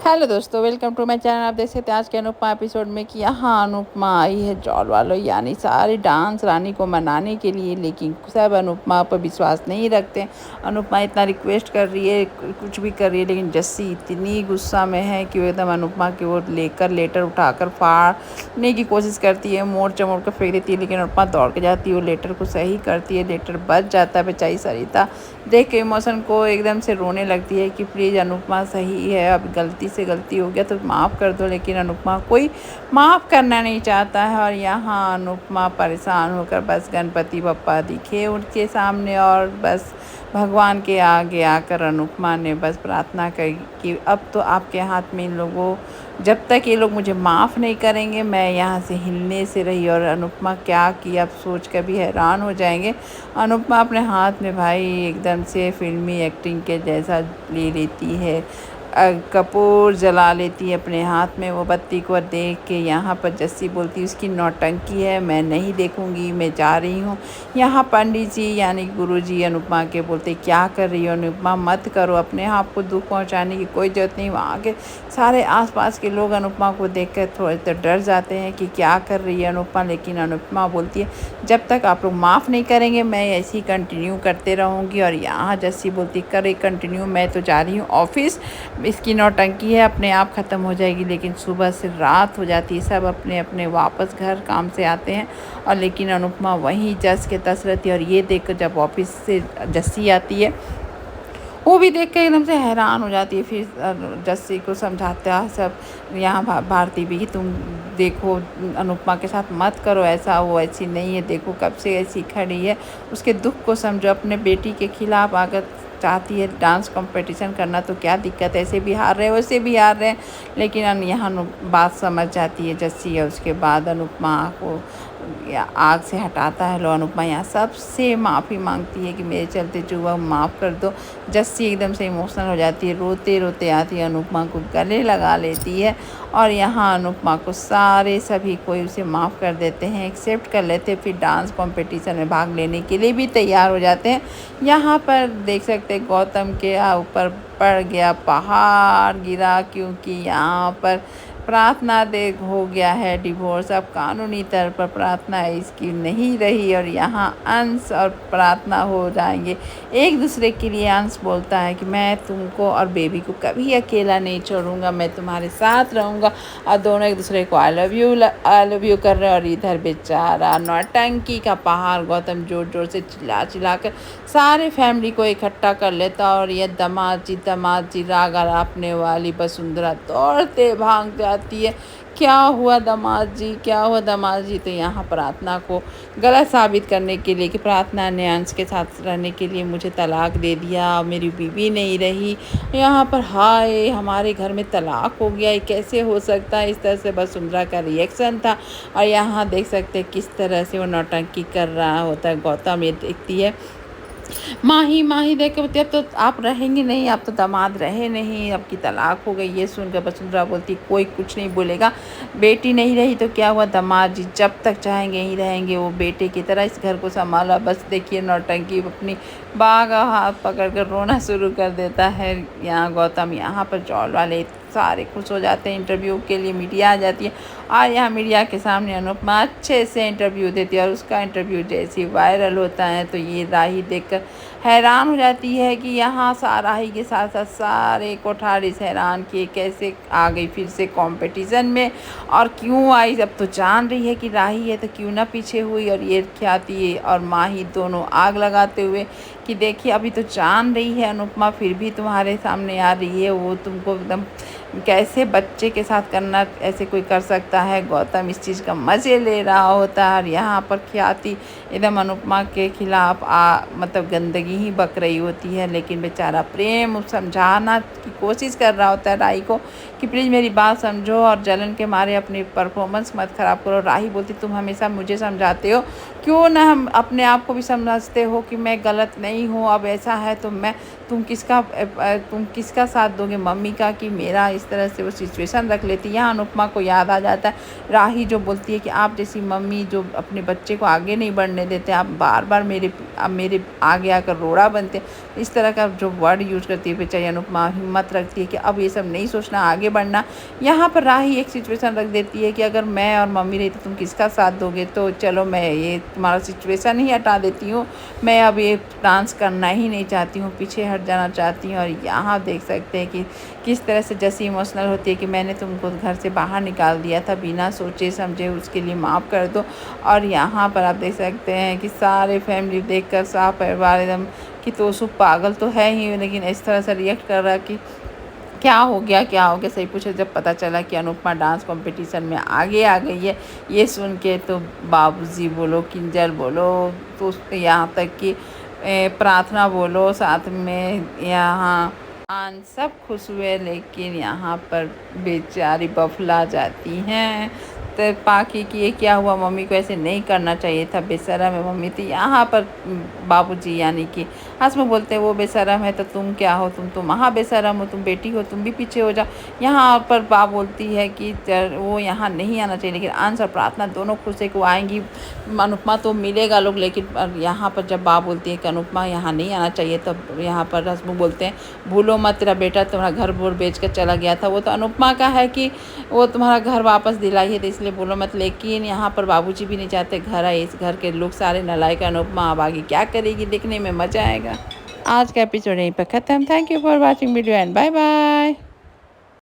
Hello दोस्तों, welcome to my channel. आप देख सकते हैं आज के अनुपमा एपिसोड में कि यहाँ अनुपमा आई है जॉल वालों यानी सारी डांस रानी को मनाने के लिए, लेकिन सब अनुपमा पर विश्वास नहीं रखते हैं। अनुपमा इतना रिक्वेस्ट कर रही है, कुछ भी कर रही है, लेकिन जस्सी इतनी गुस्सा में है कि वो एकदम अनुपमा की ओर लेकर लेटर उठाकर फाड़ने की कोशिश करती है, मोड़ चमोड़ कर फेंक देती है, लेकिन अनुपमा दौड़ के जाती है, वो लेटर को सही करती है, लेटर बच जाता है। बेचारी सरिता देख के इमोशन को एकदम से रोने लगती है कि प्लीज़ अनुपमा सही है, अब गलती से गलती हो गया तो माफ़ कर दो, लेकिन अनुपमा कोई माफ़ करना नहीं चाहता है। और यहाँ अनुपमा परेशान होकर बस गणपति बप्पा दिखे उनके सामने और बस भगवान के आगे आकर अनुपमा ने बस प्रार्थना करी कि अब तो आपके हाथ में इन लोगों, जब तक ये लोग मुझे माफ़ नहीं करेंगे मैं यहाँ से हिलने से रही। और अनुपमा क्या की आप सोच कर भी हैरान हो जाएंगे। अनुपमा अपने हाथ में भाई एकदम से फिल्मी एक्टिंग के जैसा ले लेती है, कपूर जला लेती है अपने हाथ में। वो बत्ती को देख के यहाँ पर जस्सी बोलती उसकी नौटंकी है, मैं नहीं देखूँगी, मैं जा रही हूँ। यहाँ पंडित जी यानी गुरुजी अनुपमा के बोलते क्या कर रही हो अनुपमा, मत करो, अपने आप को दुख पहुँचाने की कोई ज़रूरत नहीं। वहाँ के सारे आसपास के लोग अनुपमा को देखकर थोड़े तो डर जाते हैं कि क्या कर रही है अनुपमा, लेकिन अनुपमा बोलती है जब तक आप लोग माफ़ नहीं करेंगे मैं ऐसे ही कंटिन्यू करते रहूँगी। और यहाँ जस्सी बोलती करे कंटिन्यू, मैं तो जा रही हूँ ऑफिस, इसकी नौटंकी है अपने आप ख़त्म हो जाएगी। लेकिन सुबह से रात हो जाती है, सब अपने अपने वापस घर काम से आते हैं और लेकिन अनुपमा वहीं जस के तस रहती है। और ये देख कर जब ऑफिस से जस्सी आती है वो भी देख कर एकदम से हैरान हो जाती है। फिर जस्सी को समझाता है सब, यहाँ भारती भी कि तुम देखो अनुपमा के साथ मत करो ऐसा, वो ऐसी नहीं है, देखो कब से ऐसी खड़ी है, उसके दुख को समझो, अपने बेटी के खिलाफ अगर चाहती है डांस कंपटीशन करना तो क्या दिक्कत है, ऐसे भी हार रहे हैं वैसे भी हार रहे हैं। लेकिन यहाँ बात समझ जाती है जस्सी है। उसके बाद अनुपमा को आग से हटाता है। लो अनुपमा यहाँ सबसे माफ़ी मांगती है कि मेरे चलते जो हुआ माफ़ कर दो। जस्सी एकदम से इमोशनल हो जाती है, रोते रोते आती है, अनुपमा को गले लगा लेती है। और यहाँ अनुपमा को सारे सभी कोई उसे माफ़ कर देते हैं, एक्सेप्ट कर लेते हैं, फिर डांस कंपटीशन में भाग लेने के लिए भी तैयार हो जाते हैं। यहाँ पर देख सकते हैं गौतम के ऊपर पड़ गया पहाड़ गिरा, क्योंकि यहाँ पर प्रार्थना दे हो गया है डिवोर्स, अब कानूनी तौर पर प्रार्थना इसकी नहीं रही। और यहाँ अंश और प्रार्थना हो जाएंगे एक दूसरे के लिए। अंश बोलता है कि मैं तुमको और बेबी को कभी अकेला नहीं छोड़ूंगा, मैं तुम्हारे साथ रहूँगा। और दोनों एक दूसरे को आई लव यू कर रहे हैं। और इधर बेचारा नौटंकी का पहाड़ गौतम जोर जोर से चिल्ला चिल्ला कर सारे फैमिली को इकट्ठा कर लेता। और ये दमाद जी राग आपने वाली वसुंधरा दौड़ते भाग जाती है, क्या हुआ दामाद जी, क्या हुआ दामाद जी। तो यहाँ प्रार्थना को गलत साबित करने के लिए कि प्रार्थना ने अंश के साथ रहने के लिए मुझे तलाक दे दिया, मेरी बीवी नहीं रही। यहाँ पर हाय हमारे घर में तलाक हो गया, ये कैसे हो सकता है, इस तरह से वसुंधरा का रिएक्शन था। और यहाँ देख सकते हैं किस तरह से वो नौटंकी कर रहा होता है। गौतम ये देखती है माही देख के बोलती अब तो आप रहेंगे नहीं, आप तो दामाद रहे नहीं, आपकी तलाक हो गई। ये सुनकर वसुंधरा बोलती कोई कुछ नहीं बोलेगा, बेटी नहीं रही तो क्या हुआ, दामाद जी जब तक चाहेंगे यहीं रहेंगे, वो बेटे की तरह इस घर को संभाला। बस देखिए नौटंकी अपनी बाग हाथ पकड़ कर रोना शुरू कर देता है। यहाँ गौतम यहाँ पर जॉल वाले सारे खुश हो जाते हैं। इंटरव्यू के लिए मीडिया आ जाती है और यहाँ मीडिया के सामने अनुपमा अच्छे से इंटरव्यू देती है। और उसका इंटरव्यू जैसे वायरल होता है तो ये राही देखकर हैरान हो जाती है कि यहाँ राही के साथ साथ सारे कोठारीस हैरान किए, कैसे आ गई फिर से कंपटीशन में और क्यों आई। अब तो जान रही है कि राही है तो क्यों ना पीछे हुई। और ये ख्याति और माही दोनों आग लगाते हुए कि देखिए अभी तो जान रही है अनुपमा फिर भी तुम्हारे सामने आ रही है, वो तुमको एकदम कैसे बच्चे के साथ करना ऐसे कोई कर सकता है। गौतम इस चीज़ का मज़े ले रहा होता है और यहाँ पर ख्याति एकदम अनुपमा के खिलाफ मतलब गंदगी ही बक रही होती है। लेकिन बेचारा प्रेम समझाना की कोशिश कर रहा होता है राही को कि प्लीज़ मेरी बात समझो और जलन के मारे अपनी परफॉर्मेंस मत ख़राब करो। राही बोलती तुम हमेशा मुझे समझाते हो, क्यों ना हम अपने आप को भी समझते हो कि मैं गलत नहीं हूँ, अब ऐसा है तो तुम किसका साथ दोगे, मम्मी का कि मेरा? इस तरह से वो सिचुएशन रख लेती है। यहाँ अनुपमा को याद आ जाता है राही जो बोलती है कि आप जैसी मम्मी जो अपने बच्चे को आगे नहीं बढ़ने देते, आप बार बार मेरे आगे आकर रोड़ा बनते, इस तरह का जो वर्ड यूज़ करती है बेचारी अनुपमा। हिम्मत रखती है कि अब ये सब नहीं सोचना, आगे बढ़ना। यहाँ पर राही एक सिचुएशन रख देती है कि अगर मैं और मम्मी रही तो तुम किसका साथ दोगे, तो चलो मैं ये तुम्हारा सिचुएशन ही हटा देती हूँ, मैं अब ये डांस करना ही नहीं चाहती हूँ, पीछे हट जाना चाहती हूँ। और यहाँ देख सकते हैं कि किस तरह से जैसी इमोशनल होती है कि मैंने तुमको घर से बाहर निकाल दिया था बिना सोचे समझे, उसके लिए माफ़ कर दो। और यहाँ पर आप देख सकते हैं कि सारे फैमिली देखकर सारा परिवार एकदम कि तोसु पागल तो है ही, लेकिन इस तरह से रिएक्ट कर रहा कि क्या हो गया, क्या हो गया। सही पूछे जब पता चला कि अनुपमा डांस कंपटीशन में आगे आ गई है, ये सुन के तो बाबूजी बोलो, किंजल बोलो, तो यहाँ तक कि प्रार्थना बोलो, साथ में यहाँ आन सब खुश हुए। लेकिन यहाँ पर बेचारी बफला जाती हैं। तो पाकि कि ये क्या हुआ, मम्मी को ऐसे नहीं करना चाहिए था, बेशरम है मम्मी। तो यहाँ पर बाबूजी यानी कि हंसमुख बोलते हैं वो बेशरम है तो तुम क्या हो, तुम तो महा बेशरम हो, तुम बेटी हो, तुम भी पीछे हो जाओ। यहाँ पर बाप बोलती है कि वो यहाँ नहीं आना चाहिए, लेकिन अंश और प्रार्थना दोनों खुश है कि वो आएंगी, अनुपमा तो मिलेगा लोग। लेकिन यहाँ पर जब बाप बोलती है कि अनुपमा यहाँ नहीं आना चाहिए, तब यहाँ पर हंसमुख बोलते हैं भूलो मत, तेरा बेटा तुम्हारा घर बोर बेच कर चला गया था, वो तो अनुपमा का है कि वो तुम्हारा घर वापस दिलाई है, तो इसलिए बोलो मत। लेकिन यहाँ पर बाबूजी भी नहीं चाहते घर आए, इस घर के लोग सारे नालायक। अनुपमा अब आगे क्या करेगी, देखने में मज़ा आएगा। आज का एपिसोड यहीं पर ख़त्म। Thank you for watching video and bye bye.